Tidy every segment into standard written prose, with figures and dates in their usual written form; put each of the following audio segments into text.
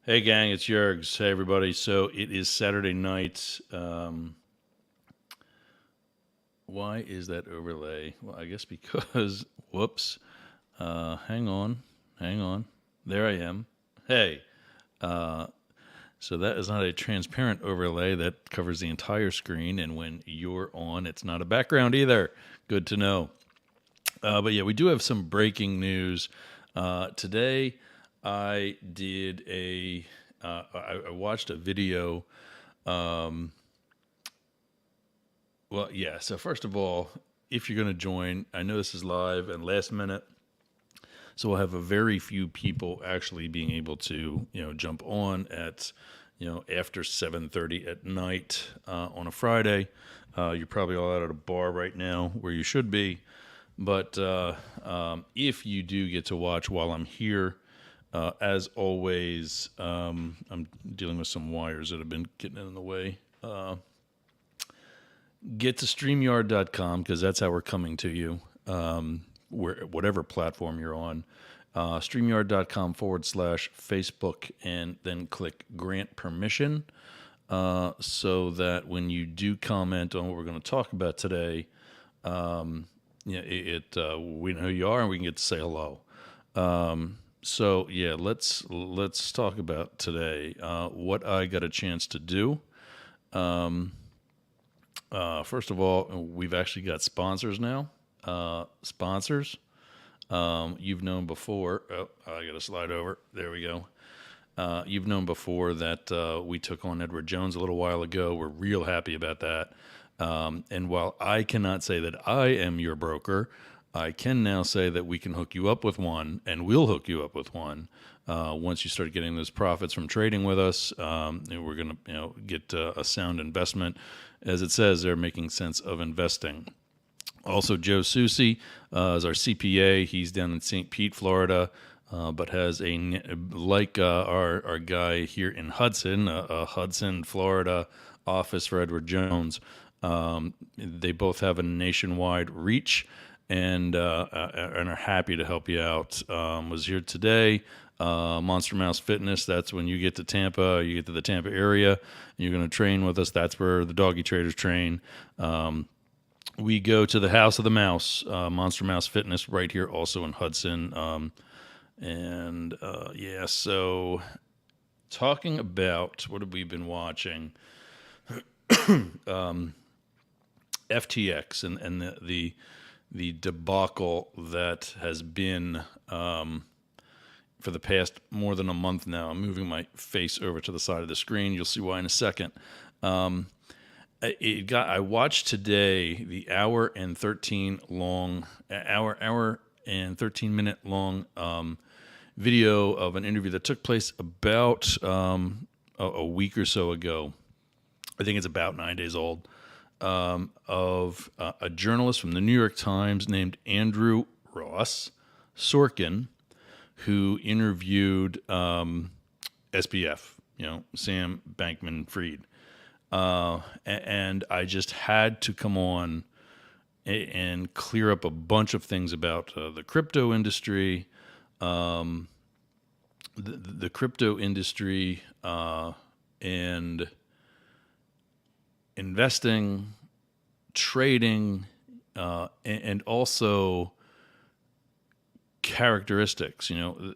Hey gang, it's Yergs. Hey everybody. So it is Saturday night. Why is that overlay? Well, I guess because, whoops. Hang on. There I am. Hey. Uh, so that is not a transparent overlay that covers the entire screen, and when you're on, it's not a background either. Good to know. But yeah, we do have some breaking news. Today, I did I watched a video. Well, yeah. So first of all, if you're going to join, I know this is live and last minute, so we'll have a very few people actually being able to, jump on at, after 7:30 at night on a Friday. You're probably all out at a bar right now where you should be, but if you do get to watch while I'm here, as always, I'm dealing with some wires that have been getting in the way. Get to StreamYard.com because that's how we're coming to you, whatever platform you're on. StreamYard.com/Facebook, and then click Grant Permission, so that when you do comment on what we're going to talk about today, we know who you are and we can get to say hello. So yeah, let's talk about today. What I got a chance to do. First of all, we've actually got sponsors now. Sponsors. You've known before. Oh, I got to slide over. There we go. You've known before that we took on Edward Jones a little while ago. We're real happy about that. And while I cannot say that I am your broker, I can now say that we can hook you up with one, and we'll hook you up with one once you start getting those profits from trading with us. And we're going to, get a sound investment. As it says, they're making sense of investing. Also, Joe Susi is our CPA. He's down in St. Pete, Florida, but has our guy here in Hudson, a Hudson, Florida office for Edward Jones. They both have a nationwide reach and are happy to help you out. Was here today. Monster Mouse Fitness, that's when you get to Tampa, you get to the Tampa area, you're going to train with us. That's where the Doggy traders train. We go to the House of the Mouse, Monster Mouse Fitness, right here also in Hudson. So talking about what have we been watching? FTX and the debacle that has been for the past more than a month now. I'm moving my face over to the side of the screen. You'll see why in a second. I watched today the hour and 13 minute long video of an interview that took place about a week or so ago. I think it's about 9 days old. Of a journalist from the New York Times named Andrew Ross Sorkin, who interviewed SBF, Sam Bankman-Fried. And I just had to come on and clear up a bunch of things about the crypto industry, the crypto industry, and investing, trading, and also characteristics.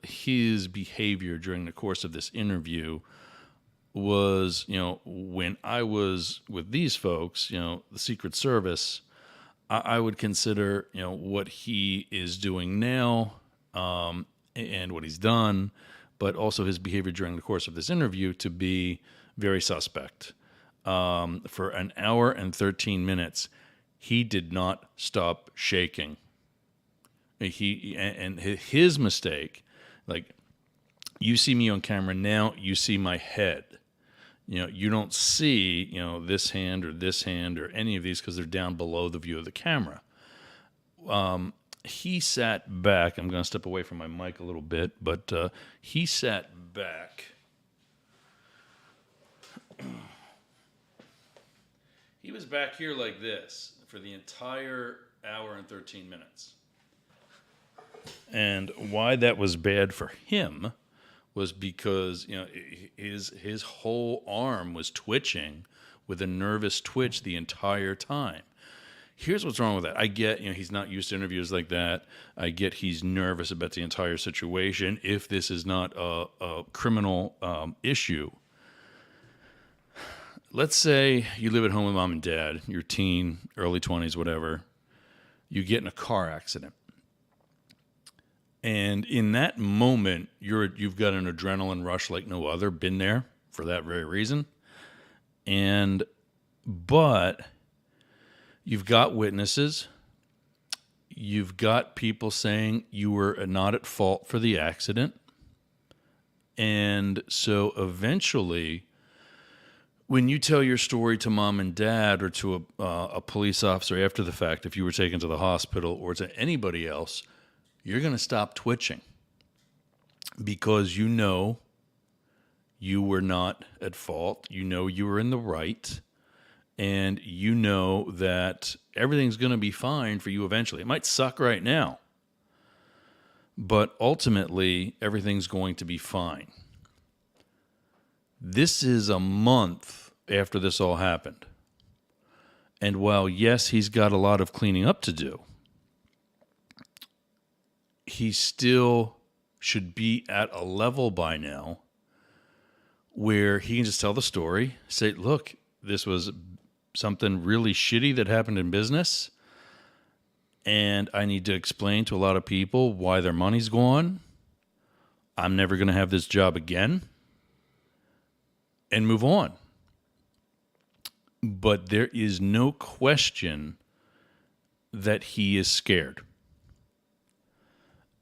His behavior during the course of this interview was, when I was with these folks, the Secret Service, I would consider, what he is doing now, and what he's done, but also his behavior during the course of this interview to be very suspect. For an hour and 13 minutes, he did not stop shaking. His mistake, like, you see me on camera now, you see my head. You don't see, this hand or any of these because they're down below the view of the camera. He sat back. I'm going to step away from my mic a little bit, but he sat back. He was back here like this for the entire hour and 13 minutes. And why that was bad for him was because his whole arm was twitching with a nervous twitch the entire time. Here's what's wrong with that. I get, he's not used to interviews like that. I get he's nervous about the entire situation. If this is not a criminal issue, let's say you live at home with mom and dad, you're teen, early 20s, whatever. You get in a car accident. And in that moment, you've got an adrenaline rush like no other, been there for that very reason. But you've got witnesses. You've got people saying you were not at fault for the accident. And so eventually, when you tell your story to mom and dad or to a police officer after the fact, if you were taken to the hospital or to anybody else, you're going to stop twitching because you were not at fault. You were in the right. And you know that everything's going to be fine for you eventually. It might suck right now, but ultimately everything's going to be fine. This is a month after this all happened. And while, yes, he's got a lot of cleaning up to do, he still should be at a level by now where he can just tell the story, say, look, this was something really shitty that happened in business, and I need to explain to a lot of people why their money's gone. I'm never going to have this job again, and move on. But there is no question that he is scared.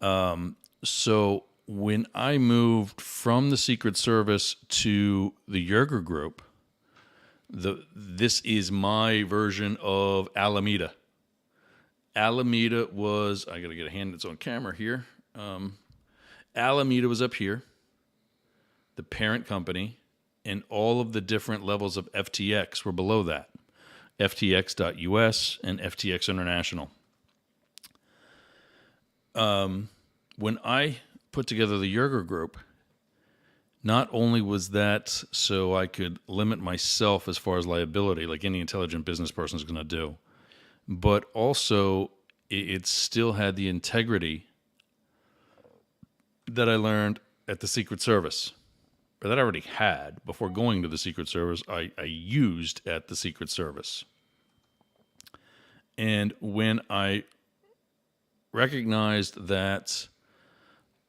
So when I moved from the Secret Service to the Yerger group, this is my version of Alameda. Alameda was, I got to get a hand that's on camera here. Alameda was up here, the parent company, and all of the different levels of FTX were below that. FTX.US and FTX International. When I put together the Yerger group, not only was that so I could limit myself as far as liability, like any intelligent business person is going to do, but also it still had the integrity that I learned at the Secret Service, or that I already had before going to the Secret Service, I used at the Secret Service. And when I recognized that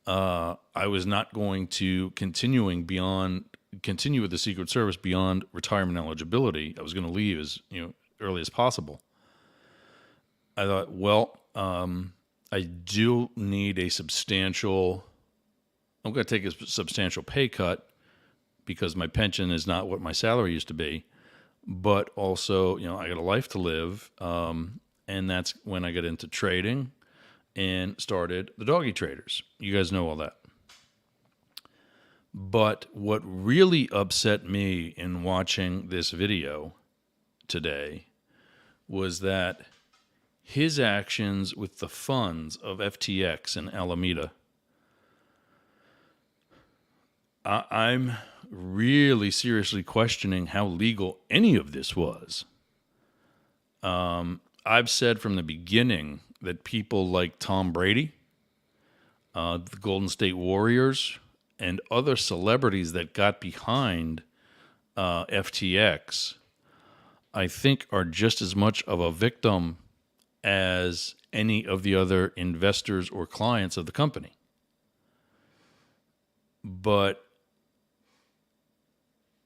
I was not going to continue with the Secret Service beyond retirement eligibility, I was going to leave as early as possible. I thought, well, I do need I'm going to take a substantial pay cut because my pension is not what my salary used to be, but also, I got a life to live, and that's when I got into trading and started the Doggy Traders. You guys know all that. But what really upset me in watching this video today was that his actions with the funds of FTX and Alameda, I'm really seriously questioning how legal any of this was. I've said from the beginning that people like Tom Brady, the Golden State Warriors, and other celebrities that got behind FTX, I think are just as much of a victim as any of the other investors or clients of the company. But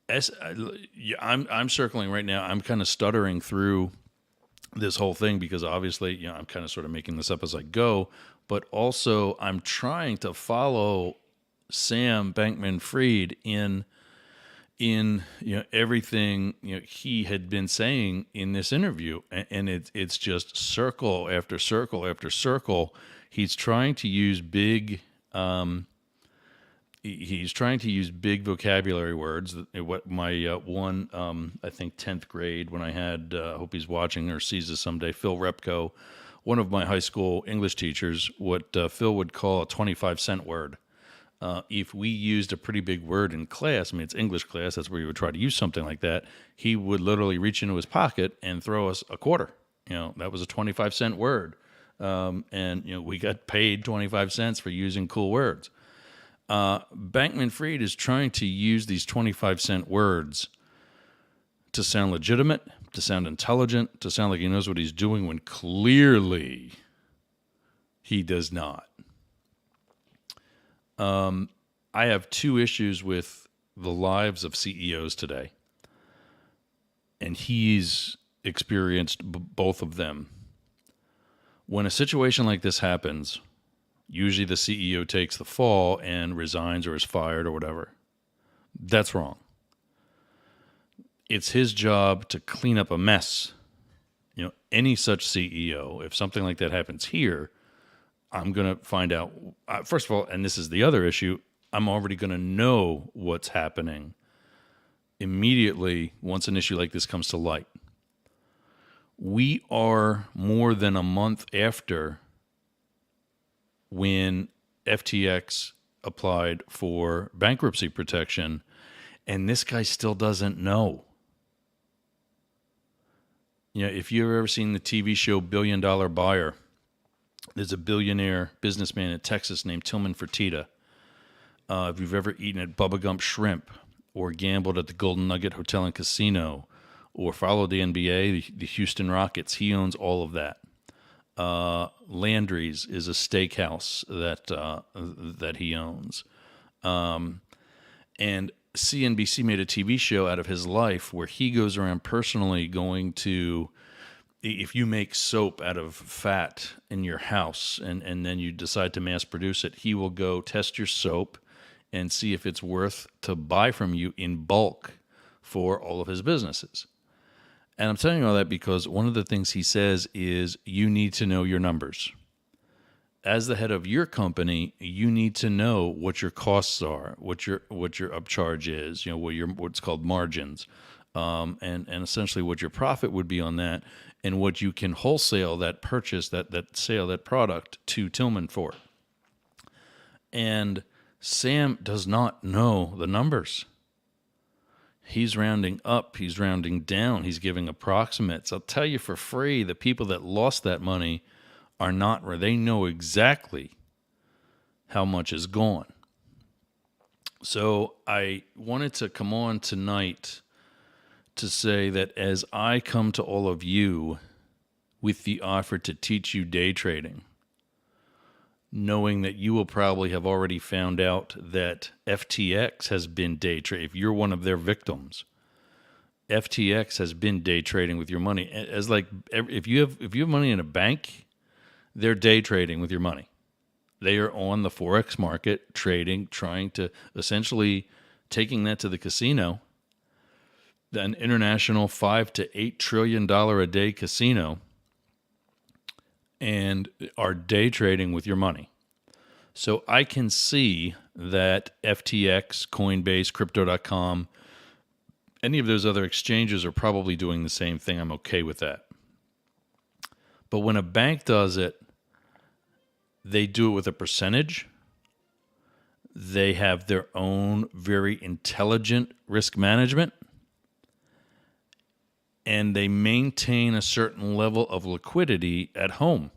I'm circling right now. I'm kind of stuttering through this whole thing because obviously, I'm kind of sort of making this up as I go, but also I'm trying to follow Sam Bankman-Fried in everything he had been saying in this interview, and it's just circle after circle after circle. He's trying to use big vocabulary words. What my one, I think 10th grade when I had, hope he's watching or sees this someday, Phil Repko, one of my high school English teachers, what Phil would call a 25-cent word. If we used a pretty big word in class, I mean, it's English class, that's where you would try to use something like that, he would literally reach into his pocket and throw us a quarter. That was a 25-cent word. And we got paid 25 cents for using cool words. Bankman-Fried is trying to use these 25-cent words to sound legitimate, to sound intelligent, to sound like he knows what he's doing when clearly he does not. I have two issues with the lives of CEOs today, and he's experienced both of them. When a situation like this happens, usually the CEO takes the fall and resigns or is fired or whatever. That's wrong. It's his job to clean up a mess. Any such CEO, if something like that happens here, I'm going to find out, first of all, and this is the other issue, I'm already going to know what's happening immediately once an issue like this comes to light. We are more than a month after when FTX applied for bankruptcy protection, and this guy still doesn't know. If you've ever seen the TV show $1 Billion Buyer, there's a billionaire businessman in Texas named Tillman Fertitta. If you've ever eaten at Bubba Gump Shrimp or gambled at the Golden Nugget Hotel and Casino or followed the NBA, the Houston Rockets, he owns all of that. Landry's is a steakhouse that he owns. And CNBC made a TV show out of his life where he goes around personally going to, if you make soap out of fat in your house and then you decide to mass produce it, he will go test your soap and see if it's worth to buy from you in bulk for all of his businesses. And I'm telling you all that because one of the things he says is you need to know your numbers. As the head of your company, you need to know what your costs are, what your upcharge is, what's called margins, and essentially what your profit would be on that, and what you can wholesale that purchase, that sale, that product to Tillman for. And Sam does not know the numbers. He's rounding up, he's rounding down, he's giving approximates. I'll tell you for free, the people that lost that money are not where they know exactly how much is gone. So I wanted to come on tonight to say that as I come to all of you with the offer to teach you day trading, knowing that you will probably have already found out that FTX has been day trading. If you're one of their victims, FTX has been day trading with your money. As like if you have money in a bank, they're day trading with your money. They are on the Forex market trading, trying to essentially taking that to the casino, an international $5 to $8 trillion a day casino, and are day trading with your money. So I can see that FTX, Coinbase, Crypto.com, any of those other exchanges are probably doing the same thing. I'm okay with that. But when a bank does it, they do it with a percentage. They have their own very intelligent risk management. And they maintain a certain level of liquidity at home.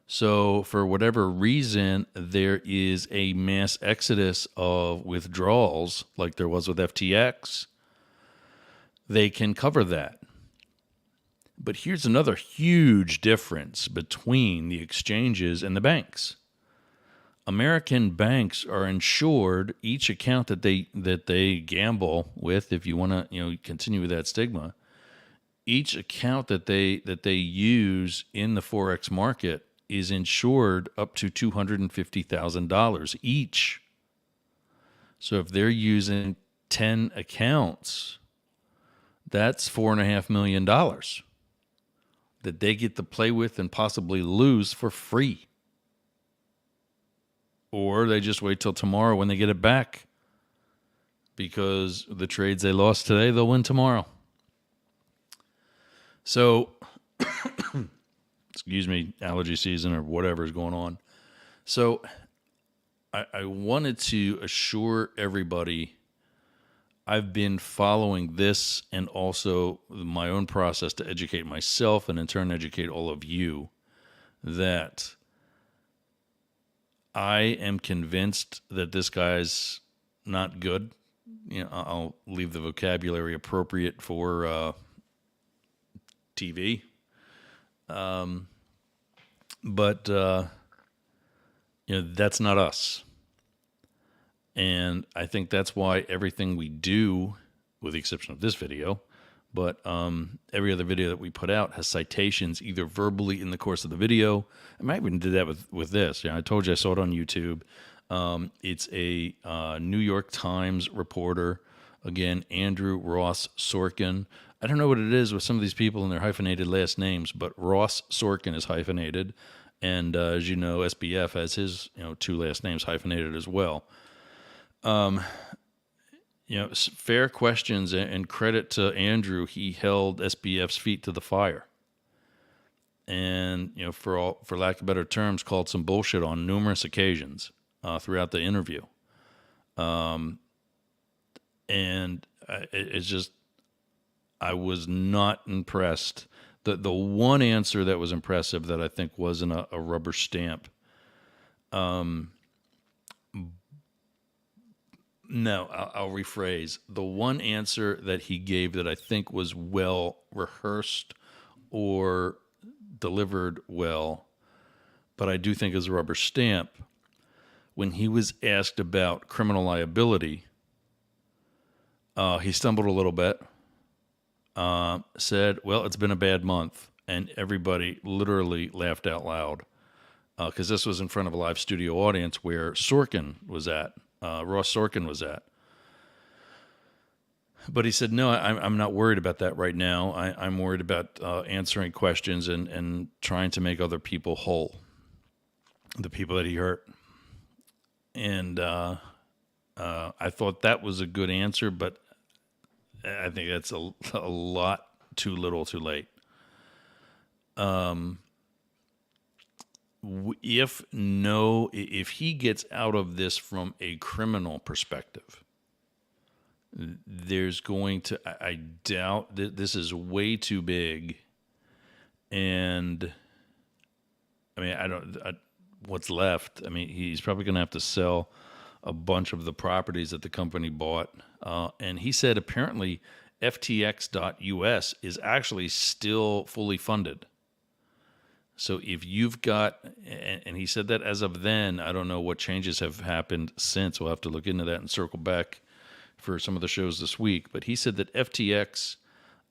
So for whatever reason, there is a mass exodus of withdrawals like there was with FTX. They can cover that. But here's another huge difference between the exchanges and the banks. American banks are insured each account that they gamble with, if you want to continue with that stigma. Each account that they use in the Forex market is insured up to $250,000 each. So if they're using 10 accounts, that's $4.5 million that they get to play with and possibly lose for free. Or they just wait till tomorrow when they get it back, because the trades they lost today, they'll win tomorrow. So, excuse me, allergy season or whatever is going on. So I wanted to assure everybody I've been following this and also my own process to educate myself and in turn educate all of you that I am convinced that this guy's not good. I'll leave the vocabulary appropriate for TV. But that's not us. And I think that's why everything we do, with the exception of this video, but every other video that we put out has citations either verbally in the course of the video. I might even do that with this. I told you I saw it on YouTube. It's a New York Times reporter. Again, Andrew Ross Sorkin. I don't know what it is with some of these people and their hyphenated last names, but Ross Sorkin is hyphenated. And as you know, SBF has his two last names hyphenated as well. Fair questions and credit to Andrew. He held SBF's feet to the fire, and for lack of better terms, called some bullshit on numerous occasions throughout the interview. And it's just I was not impressed. The one answer that was impressive that I think wasn't a rubber stamp. No, I'll rephrase. The one answer that he gave that I think was well rehearsed or delivered well, but I do think is a rubber stamp, when he was asked about criminal liability, he stumbled a little bit, said, well, it's been a bad month, and everybody literally laughed out loud because this was in front of a live studio audience where Sorkin was at. Ross Sorkin was at. But he said, no, I'm not worried about that right now. I'm worried about answering questions and trying to make other people whole, the people that he hurt. And I thought that was a good answer, but I think that's a lot too little too late. If he gets out of this from a criminal perspective, there's going to, I doubt that this is way too big. And I mean, what's left? I mean, he's probably going to have to sell a bunch of the properties that the company bought. And he said apparently FTX.us is actually still fully funded. So if you've got, and he said that as of then, I don't know what changes have happened since. We'll have to look into that and circle back for some of the shows this week. But he said that FTX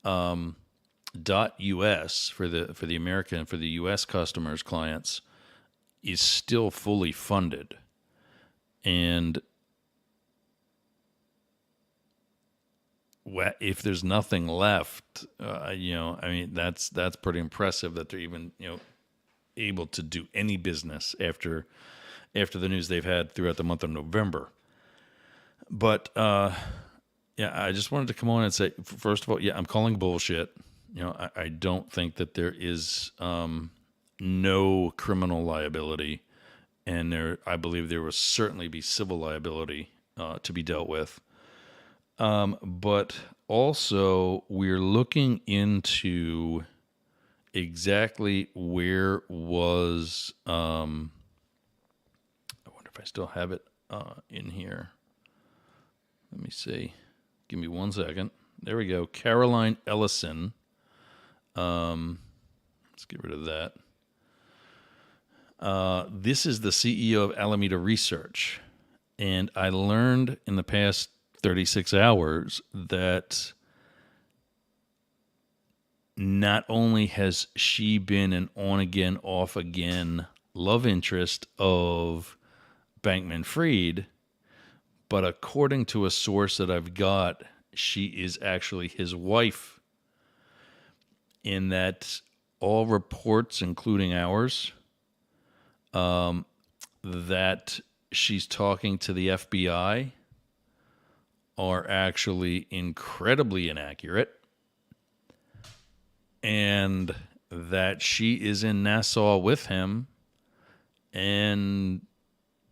.us for the American and for the U.S. customers, clients, is still fully funded. And if there's nothing left, I mean, that's pretty impressive that they're even, able to do any business after the news they've had throughout the month of November. But I just wanted to come on and say, first of all, I'm calling bullshit. I don't think that there is no criminal liability, and I believe there will certainly be civil liability to be dealt with. But also, we're looking into exactly where was, I wonder if I still have it in here. Let me see. Give me 1 second. There we go. Caroline Ellison. Let's get rid of that. This is the CEO of Alameda Research. And I learned in the past 36 hours that not only has she been an on-again, off-again love interest of Bankman-Fried, but according to a source that I've got, she is actually his wife. In that all reports, including ours, that she's talking to the FBI are actually incredibly inaccurate, and that she is in Nassau with him, and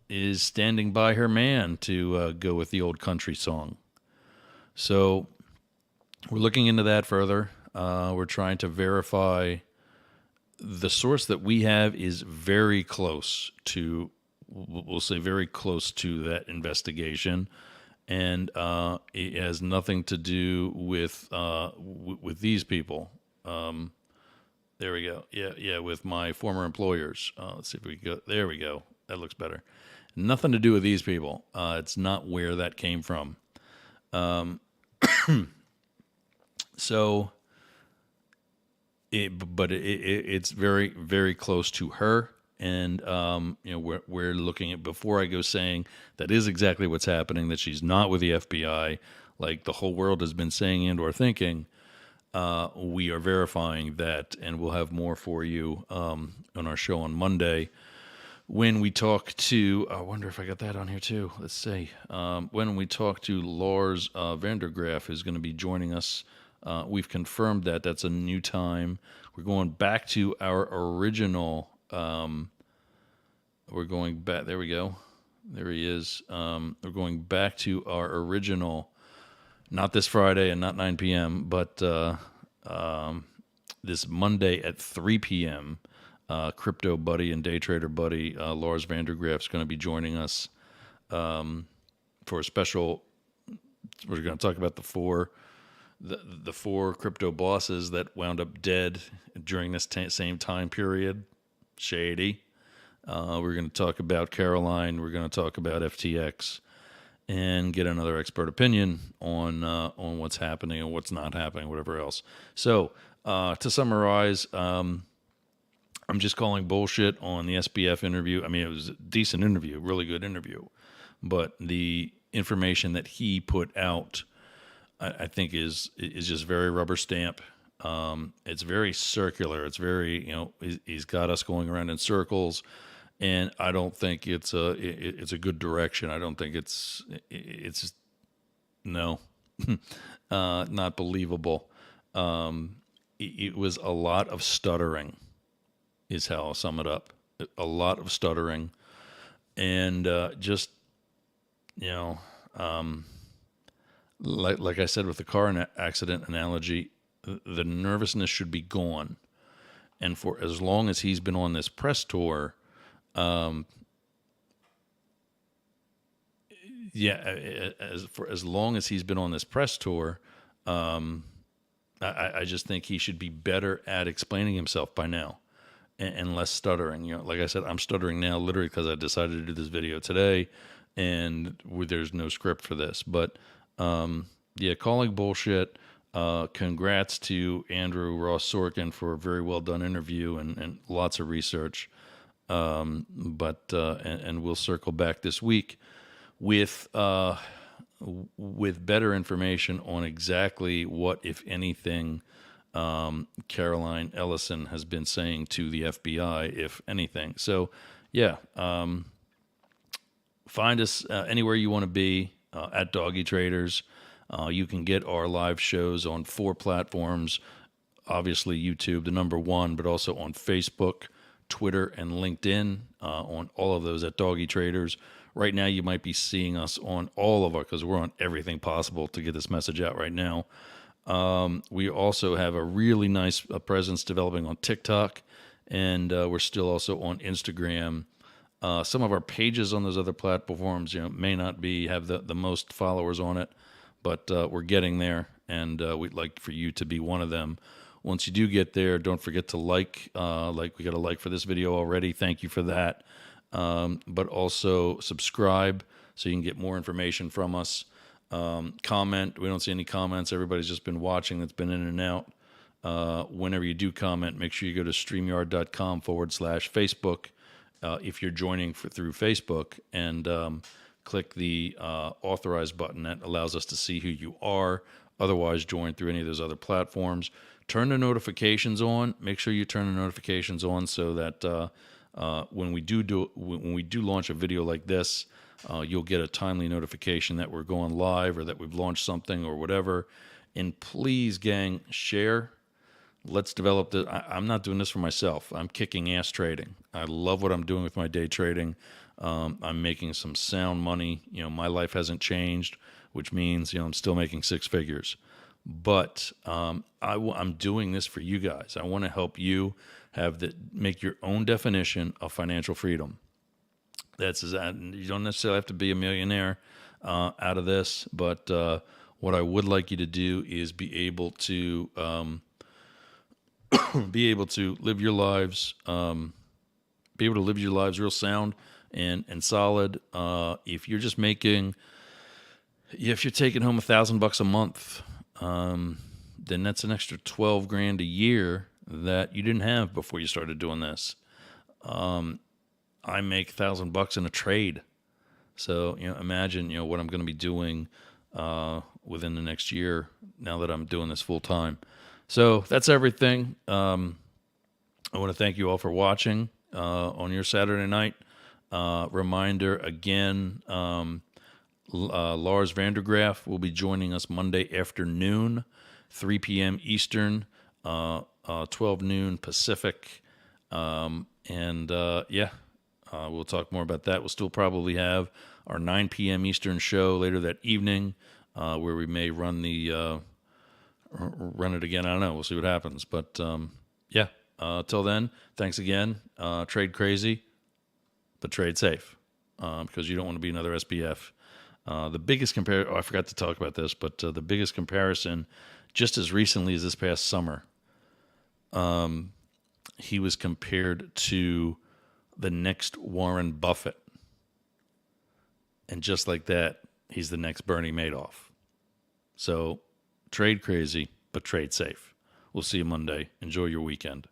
is standing by her man to go with the old country song. So we're looking into that further. We're trying to verify. The source that we have is very close to, we'll say very close to that investigation. And it has nothing to do with these people. There we go. Yeah, with my former employers. Let's see if we go. There we go. That looks better. Nothing to do with these people. It's not where that came from. So, it's very, very close to her. And, we're looking at, before I go saying that is exactly what's happening, that she's not with the FBI, like the whole world has been saying and or thinking, we are verifying that, and we'll have more for you on our show on Monday when we talk to, I wonder if I got that on here too. Let's see. When we talk to Lars Vandergraaf, who's going to be joining us. We've confirmed that. That's a new time. We're going back to our original. We're going back. There we go. There he is. We're going back to our original. Not this Friday and not 9 p.m., but this Monday at 3 p.m. Crypto buddy and day trader buddy Lars Vandergraaf is going to be joining us for a special. We're going to talk about the four crypto bosses that wound up dead during this same time period. Shady. We're going to talk about Caroline. We're going to talk about FTX. And get another expert opinion on what's happening and what's not happening, whatever else. So to summarize, I'm just calling bullshit on the SBF interview. I mean, it was a decent interview, really good interview, but the information that he put out, I think, is just very rubber stamp. It's very circular. It's very, he's got us going around in circles. And I don't think it's a good direction. I don't think it's no, not believable. It was a lot of stuttering, is how I'll sum it up. A lot of stuttering, and just like I said with the car accident analogy, the nervousness should be gone. And for as long as he's been on this press tour. As long as he's been on this press tour, I just think he should be better at explaining himself by now, and less stuttering. Like I said, I'm stuttering now literally because I decided to do this video today, and there's no script for this. But calling bullshit. Congrats to Andrew Ross Sorkin for a very well done interview and lots of research. And we'll circle back this week with better information on exactly what, if anything, Caroline Ellison has been saying to the FBI, if anything. So, find us anywhere you want to be at Doggy Traders. You can get our live shows on 4 platforms, obviously YouTube, the number 1, but also on Facebook, Twitter, and LinkedIn, on all of those at Doggy Traders. Right now, you might be seeing us on all of our, because we're on everything possible to get this message out right now. We also have a really nice presence developing on TikTok, and we're still also on Instagram. Some of our pages on those other platforms, may not have the most followers on it, but we're getting there, and we'd like for you to be one of them. Once you do get there, don't forget to like we got a like for this video already. Thank you for that. But also subscribe so you can get more information from us. Comment. We don't see any comments. Everybody's just been watching. That's been in and out. Whenever you do comment, make sure you go to StreamYard.com/Facebook if you're joining through Facebook, and click the authorize button. That allows us to see who you are. Otherwise, join through any of those other platforms. Turn the notifications on. Make sure you turn the notifications on so that when we do launch a video like this, you'll get a timely notification that we're going live or that we've launched something or whatever. And please, gang, share. let's develop the. I'm not doing this for myself. I'm kicking ass trading. I love what I'm doing with my day trading. I'm making some sound money. My life hasn't changed, which means I'm still making six figures. But I'm doing this for you guys. I want to help you make your own definition of financial freedom. You don't necessarily have to be a millionaire out of this, but what I would like you to do is be able to live your lives, real sound and solid. If you're taking home $1,000 a month, then that's an extra 12 grand a year that you didn't have before you started doing this. I make $1,000 in a trade. So, imagine, what I'm going to be doing within the next year now that I'm doing this full time. So that's everything. I want to thank you all for watching on your Saturday night. Reminder again, Lars Vandergraaf will be joining us Monday afternoon, 3 p.m. Eastern, 12 noon Pacific. We'll talk more about that. We'll still probably have our 9 p.m. Eastern show later that evening, where we may run it again. I don't know. We'll see what happens. But till then, thanks again. Trade crazy, but trade safe, because you don't want to be another SBF. The biggest I forgot to talk about this, but the biggest comparison, just as recently as this past summer, he was compared to the next Warren Buffett. And just like that, he's the next Bernie Madoff. So trade crazy, but trade safe. We'll see you Monday. Enjoy your weekend.